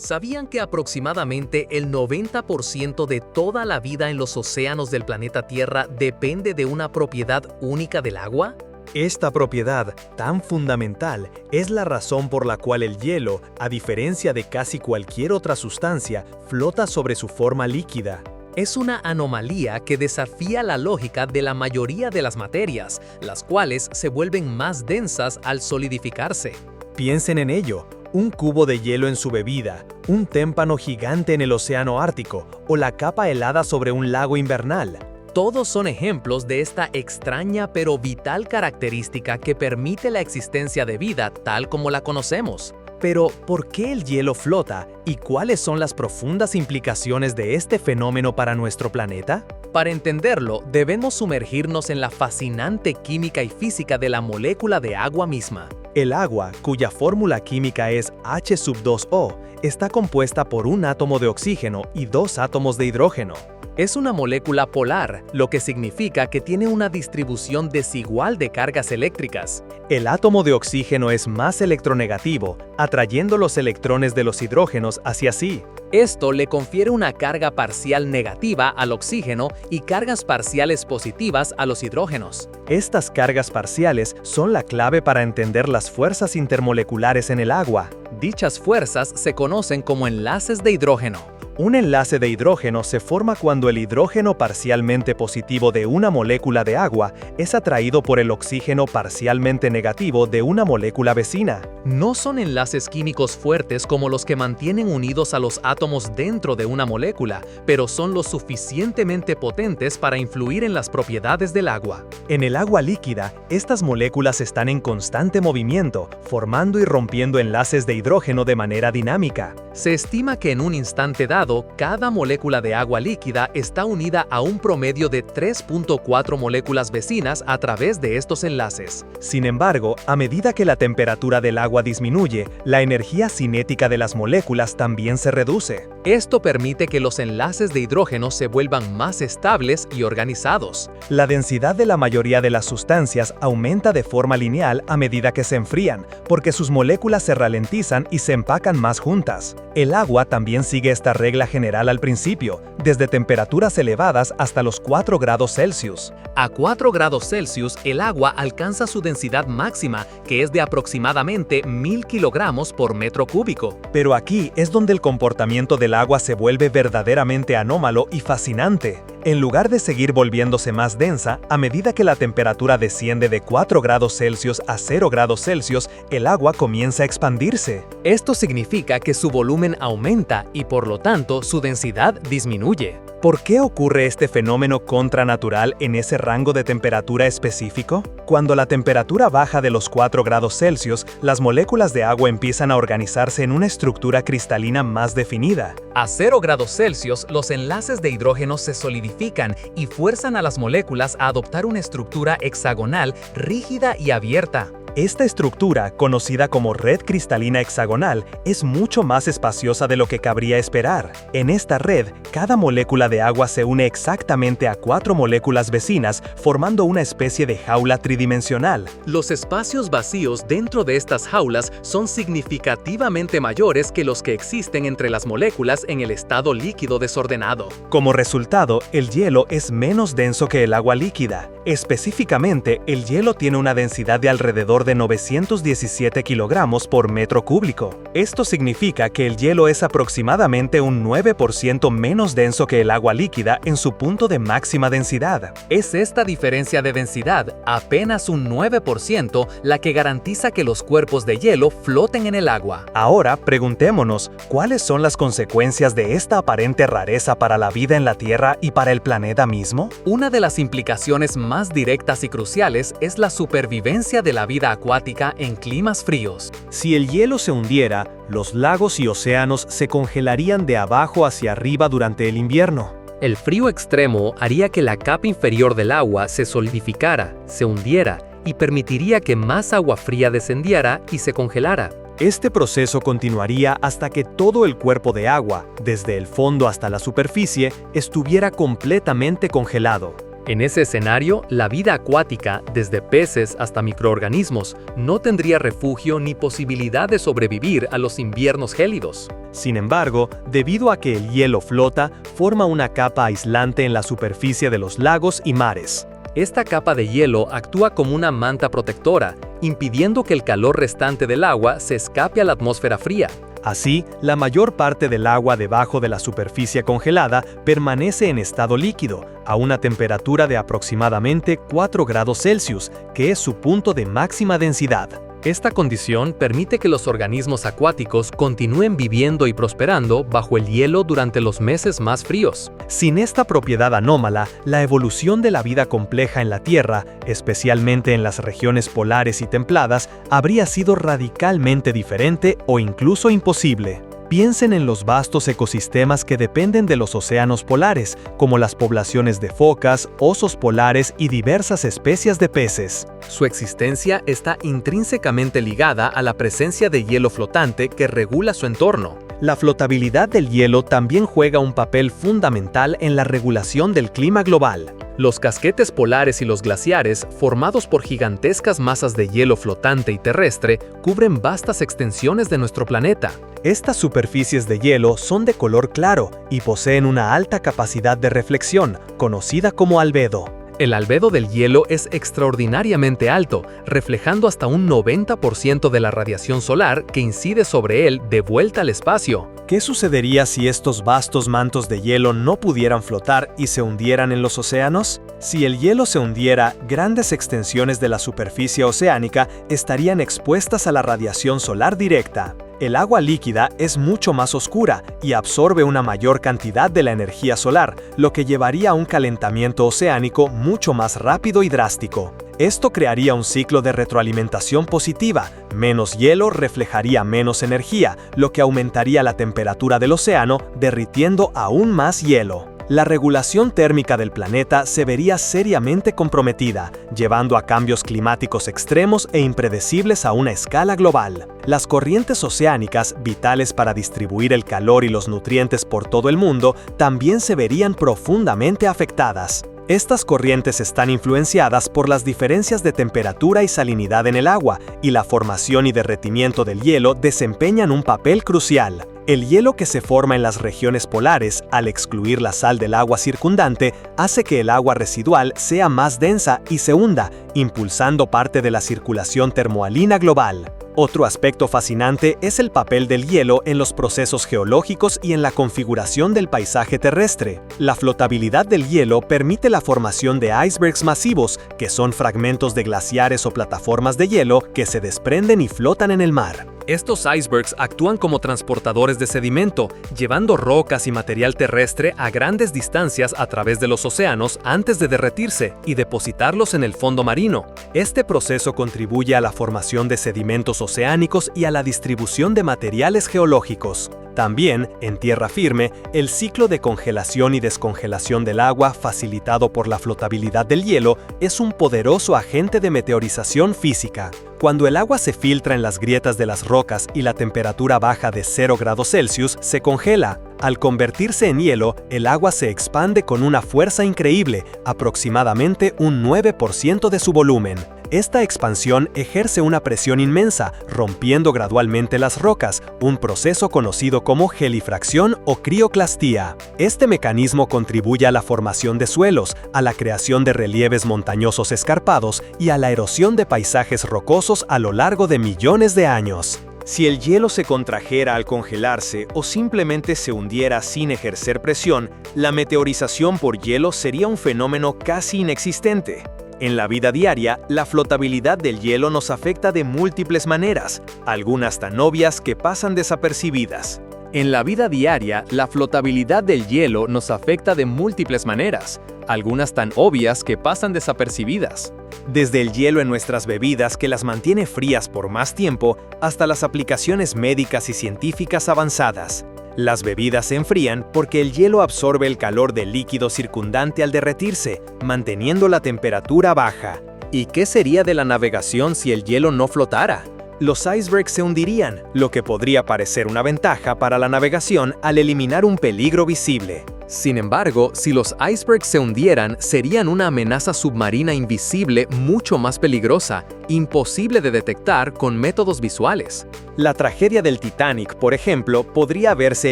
¿Sabían que aproximadamente el 90% de toda la vida en los océanos del planeta Tierra depende de una propiedad única del agua? Esta propiedad, tan fundamental, es la razón por la cual el hielo, a diferencia de casi cualquier otra sustancia, flota sobre su forma líquida. Es una anomalía que desafía la lógica de la mayoría de las materias, las cuales se vuelven más densas al solidificarse. Piensen en ello. Un cubo de hielo en su bebida, un témpano gigante en el océano Ártico o la capa helada sobre un lago invernal. Todos son ejemplos de esta extraña pero vital característica que permite la existencia de vida tal como la conocemos. Pero, ¿por qué el hielo flota y cuáles son las profundas implicaciones de este fenómeno para nuestro planeta? Para entenderlo, debemos sumergirnos en la fascinante química y física de la molécula de agua misma. El agua, cuya fórmula química es H2O, está compuesta por un átomo de oxígeno y dos átomos de hidrógeno. Es una molécula polar, lo que significa que tiene una distribución desigual de cargas eléctricas. El átomo de oxígeno es más electronegativo, atrayendo los electrones de los hidrógenos hacia sí. Esto le confiere una carga parcial negativa al oxígeno y cargas parciales positivas a los hidrógenos. Estas cargas parciales son la clave para entender las fuerzas intermoleculares en el agua. Dichas fuerzas se conocen como enlaces de hidrógeno. Un enlace de hidrógeno se forma cuando el hidrógeno parcialmente positivo de una molécula de agua es atraído por el oxígeno parcialmente negativo de una molécula vecina. No son enlaces químicos fuertes como los que mantienen unidos a los átomos dentro de una molécula, pero son lo suficientemente potentes para influir en las propiedades del agua. En el agua líquida, estas moléculas están en constante movimiento, formando y rompiendo enlaces de hidrógeno de manera dinámica. Se estima que en un instante dado, cada molécula de agua líquida está unida a un promedio de 3.4 moléculas vecinas a través de estos enlaces. Sin embargo, a medida que la temperatura del agua disminuye, la energía cinética de las moléculas también se reduce. Esto permite que los enlaces de hidrógeno se vuelvan más estables y organizados. La densidad de la mayoría de las sustancias aumenta de forma lineal a medida que se enfrían, porque sus moléculas se ralentizan y se empacan más juntas. El agua también sigue esta regla general al principio, desde temperaturas elevadas hasta los 4 grados Celsius. A 4 grados Celsius, el agua alcanza su densidad máxima, que es de aproximadamente 1000 kilogramos por metro cúbico. Pero aquí es donde el comportamiento del agua se vuelve verdaderamente anómalo y fascinante. En lugar de seguir volviéndose más densa, a medida que la temperatura desciende de 4 grados Celsius a 0 grados Celsius, el agua comienza a expandirse. Esto significa que su volumen aumenta y por lo tanto su densidad disminuye. ¿Por qué ocurre este fenómeno contranatural en ese rango de temperatura específico? Cuando la temperatura baja de los 4 grados Celsius, las moléculas de agua empiezan a organizarse en una estructura cristalina más definida. A 0 grados Celsius, los enlaces de hidrógeno se solidifican y fuerzan a las moléculas a adoptar una estructura hexagonal, rígida y abierta. Esta estructura, conocida como red cristalina hexagonal, es mucho más espaciosa de lo que cabría esperar. En esta red, cada molécula de agua se une exactamente a 4 moléculas vecinas, formando una especie de jaula tridimensional. Los espacios vacíos dentro de estas jaulas son significativamente mayores que los que existen entre las moléculas en el estado líquido desordenado. Como resultado, el hielo es menos denso que el agua líquida. Específicamente, el hielo tiene una densidad de alrededor de 917 kilogramos por metro cúbico. Esto significa que el hielo es aproximadamente un 9% menos denso que el agua líquida en su punto de máxima densidad. Es esta diferencia de densidad, apenas un 9%, la que garantiza que los cuerpos de hielo floten en el agua. Ahora, preguntémonos, ¿cuáles son las consecuencias de esta aparente rareza para la vida en la Tierra y para el planeta mismo? Una de las implicaciones más directas y cruciales es la supervivencia de la vida acuática en climas fríos. Si el hielo se hundiera, los lagos y océanos se congelarían de abajo hacia arriba durante el invierno. El frío extremo haría que la capa inferior del agua se solidificara, se hundiera y permitiría que más agua fría descendiera y se congelara. Este proceso continuaría hasta que todo el cuerpo de agua, desde el fondo hasta la superficie, estuviera completamente congelado. En ese escenario, la vida acuática, desde peces hasta microorganismos, no tendría refugio ni posibilidad de sobrevivir a los inviernos gélidos. Sin embargo, debido a que el hielo flota, forma una capa aislante en la superficie de los lagos y mares. Esta capa de hielo actúa como una manta protectora, impidiendo que el calor restante del agua se escape a la atmósfera fría. Así, la mayor parte del agua debajo de la superficie congelada permanece en estado líquido, a una temperatura de aproximadamente 4 grados Celsius, que es su punto de máxima densidad. Esta condición permite que los organismos acuáticos continúen viviendo y prosperando bajo el hielo durante los meses más fríos. Sin esta propiedad anómala, la evolución de la vida compleja en la Tierra, especialmente en las regiones polares y templadas, habría sido radicalmente diferente o incluso imposible. Piensen en los vastos ecosistemas que dependen de los océanos polares, como las poblaciones de focas, osos polares y diversas especies de peces. Su existencia está intrínsecamente ligada a la presencia de hielo flotante que regula su entorno. La flotabilidad del hielo también juega un papel fundamental en la regulación del clima global. Los casquetes polares y los glaciares, formados por gigantescas masas de hielo flotante y terrestre, cubren vastas extensiones de nuestro planeta. Estas superficies de hielo son de color claro y poseen una alta capacidad de reflexión, conocida como albedo. El albedo del hielo es extraordinariamente alto, reflejando hasta un 90% de la radiación solar que incide sobre él de vuelta al espacio. ¿Qué sucedería si estos vastos mantos de hielo no pudieran flotar y se hundieran en los océanos? Si el hielo se hundiera, grandes extensiones de la superficie oceánica estarían expuestas a la radiación solar directa. El agua líquida es mucho más oscura y absorbe una mayor cantidad de la energía solar, lo que llevaría a un calentamiento oceánico mucho más rápido y drástico. Esto crearía un ciclo de retroalimentación positiva. Menos hielo reflejaría menos energía, lo que aumentaría la temperatura del océano, derritiendo aún más hielo. La regulación térmica del planeta se vería seriamente comprometida, llevando a cambios climáticos extremos e impredecibles a una escala global. Las corrientes oceánicas, vitales para distribuir el calor y los nutrientes por todo el mundo, también se verían profundamente afectadas. Estas corrientes están influenciadas por las diferencias de temperatura y salinidad en el agua, y la formación y derretimiento del hielo desempeñan un papel crucial. El hielo que se forma en las regiones polares, al excluir la sal del agua circundante, hace que el agua residual sea más densa y se hunda, impulsando parte de la circulación termohalina global. Otro aspecto fascinante es el papel del hielo en los procesos geológicos y en la configuración del paisaje terrestre. La flotabilidad del hielo permite la formación de icebergs masivos, que son fragmentos de glaciares o plataformas de hielo que se desprenden y flotan en el mar. Estos icebergs actúan como transportadores de sedimento, llevando rocas y material terrestre a grandes distancias a través de los océanos antes de derretirse y depositarlos en el fondo marino. Este proceso contribuye a la formación de sedimentos oceánicos y a la distribución de materiales geológicos. También, en tierra firme, el ciclo de congelación y descongelación del agua, facilitado por la flotabilidad del hielo, es un poderoso agente de meteorización física. Cuando el agua se filtra en las grietas de las rocas y la temperatura baja de 0 grados Celsius, se congela. Al convertirse en hielo, el agua se expande con una fuerza increíble, aproximadamente un 9% de su volumen. Esta expansión ejerce una presión inmensa, rompiendo gradualmente las rocas, un proceso conocido como gelifracción o crioclastía. Este mecanismo contribuye a la formación de suelos, a la creación de relieves montañosos escarpados y a la erosión de paisajes rocosos a lo largo de millones de años. Si el hielo se contrajera al congelarse o simplemente se hundiera sin ejercer presión, la meteorización por hielo sería un fenómeno casi inexistente. En la vida diaria, la flotabilidad del hielo nos afecta de múltiples maneras, algunas tan obvias que pasan desapercibidas. En la vida diaria, la flotabilidad del hielo nos afecta de múltiples maneras, algunas tan obvias que pasan desapercibidas. Desde el hielo en nuestras bebidas que las mantiene frías por más tiempo, hasta las aplicaciones médicas y científicas avanzadas. Las bebidas se enfrían porque el hielo absorbe el calor del líquido circundante al derretirse, manteniendo la temperatura baja. ¿Y qué sería de la navegación si el hielo no flotara? Los icebergs se hundirían, lo que podría parecer una ventaja para la navegación al eliminar un peligro visible. Sin embargo, si los icebergs se hundieran, serían una amenaza submarina invisible mucho más peligrosa, imposible de detectar con métodos visuales. La tragedia del Titanic, por ejemplo, podría haberse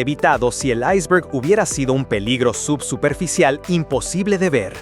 evitado si el iceberg hubiera sido un peligro subsuperficial imposible de ver.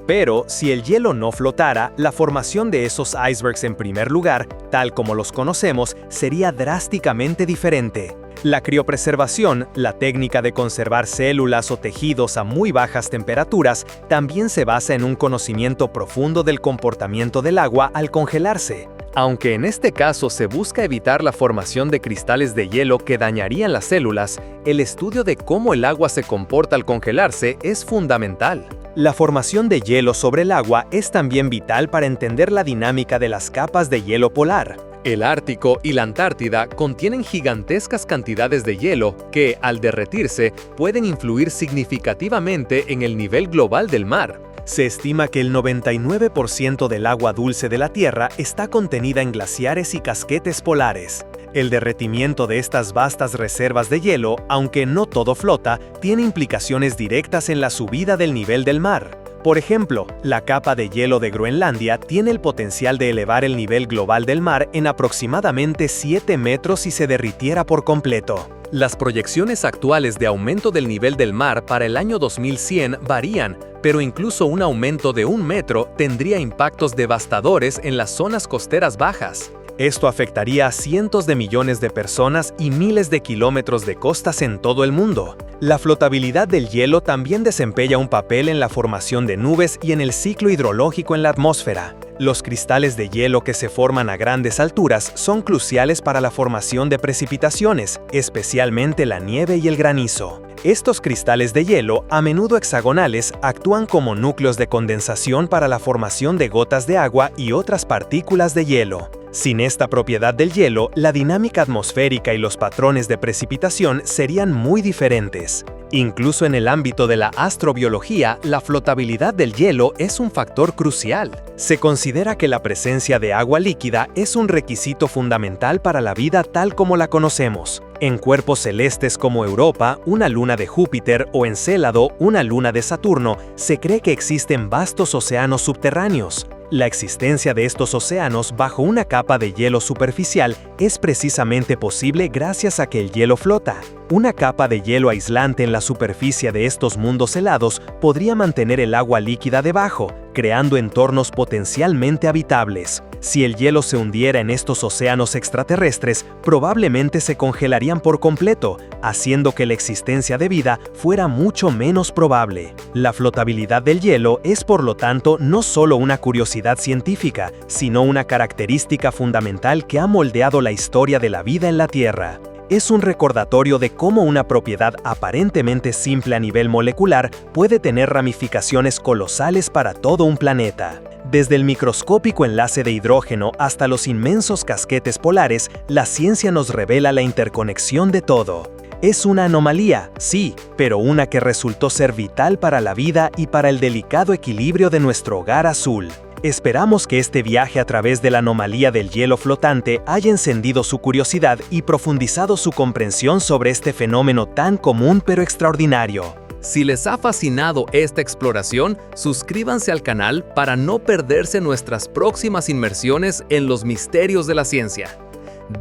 Pero, si el hielo no flotara, la formación de esos icebergs en primer lugar, tal como los conocemos, sería drásticamente diferente. La criopreservación, la técnica de conservar células o tejidos a muy bajas temperaturas, también se basa en un conocimiento profundo del comportamiento del agua al congelarse. Aunque en este caso se busca evitar la formación de cristales de hielo que dañarían las células, el estudio de cómo el agua se comporta al congelarse es fundamental. La formación de hielo sobre el agua es también vital para entender la dinámica de las capas de hielo polar. El Ártico y la Antártida contienen gigantescas cantidades de hielo que, al derretirse, pueden influir significativamente en el nivel global del mar. Se estima que el 99% del agua dulce de la Tierra está contenida en glaciares y casquetes polares. El derretimiento de estas vastas reservas de hielo, aunque no todo flota, tiene implicaciones directas en la subida del nivel del mar. Por ejemplo, la capa de hielo de Groenlandia tiene el potencial de elevar el nivel global del mar en aproximadamente 7 metros si se derritiera por completo. Las proyecciones actuales de aumento del nivel del mar para el año 2100 varían, pero incluso un aumento de 1 metro tendría impactos devastadores en las zonas costeras bajas. Esto afectaría a cientos de millones de personas y miles de kilómetros de costas en todo el mundo. La flotabilidad del hielo también desempeña un papel en la formación de nubes y en el ciclo hidrológico en la atmósfera. Los cristales de hielo que se forman a grandes alturas son cruciales para la formación de precipitaciones, especialmente la nieve y el granizo. Estos cristales de hielo, a menudo hexagonales, actúan como núcleos de condensación para la formación de gotas de agua y otras partículas de hielo. Sin esta propiedad del hielo, la dinámica atmosférica y los patrones de precipitación serían muy diferentes. Incluso en el ámbito de la astrobiología, la flotabilidad del hielo es un factor crucial. Se considera que la presencia de agua líquida es un requisito fundamental para la vida tal como la conocemos. En cuerpos celestes como Europa, una luna de Júpiter, o Encélado, una luna de Saturno, se cree que existen vastos océanos subterráneos. La existencia de estos océanos bajo una capa de hielo superficial es precisamente posible gracias a que el hielo flota. Una capa de hielo aislante en la superficie de estos mundos helados podría mantener el agua líquida debajo, creando entornos potencialmente habitables. Si el hielo se hundiera en estos océanos extraterrestres, probablemente se congelarían por completo, haciendo que la existencia de vida fuera mucho menos probable. La flotabilidad del hielo es, por lo tanto, no solo una curiosidad científica, sino una característica fundamental que ha moldeado la historia de la vida en la Tierra. Es un recordatorio de cómo una propiedad aparentemente simple a nivel molecular puede tener ramificaciones colosales para todo un planeta. Desde el microscópico enlace de hidrógeno hasta los inmensos casquetes polares, la ciencia nos revela la interconexión de todo. Es una anomalía, sí, pero una que resultó ser vital para la vida y para el delicado equilibrio de nuestro hogar azul. Esperamos que este viaje a través de la anomalía del hielo flotante haya encendido su curiosidad y profundizado su comprensión sobre este fenómeno tan común pero extraordinario. Si les ha fascinado esta exploración, suscríbanse al canal para no perderse nuestras próximas inmersiones en los misterios de la ciencia.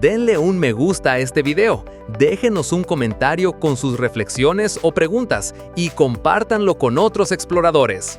Denle un me gusta a este video, déjenos un comentario con sus reflexiones o preguntas y compártanlo con otros exploradores.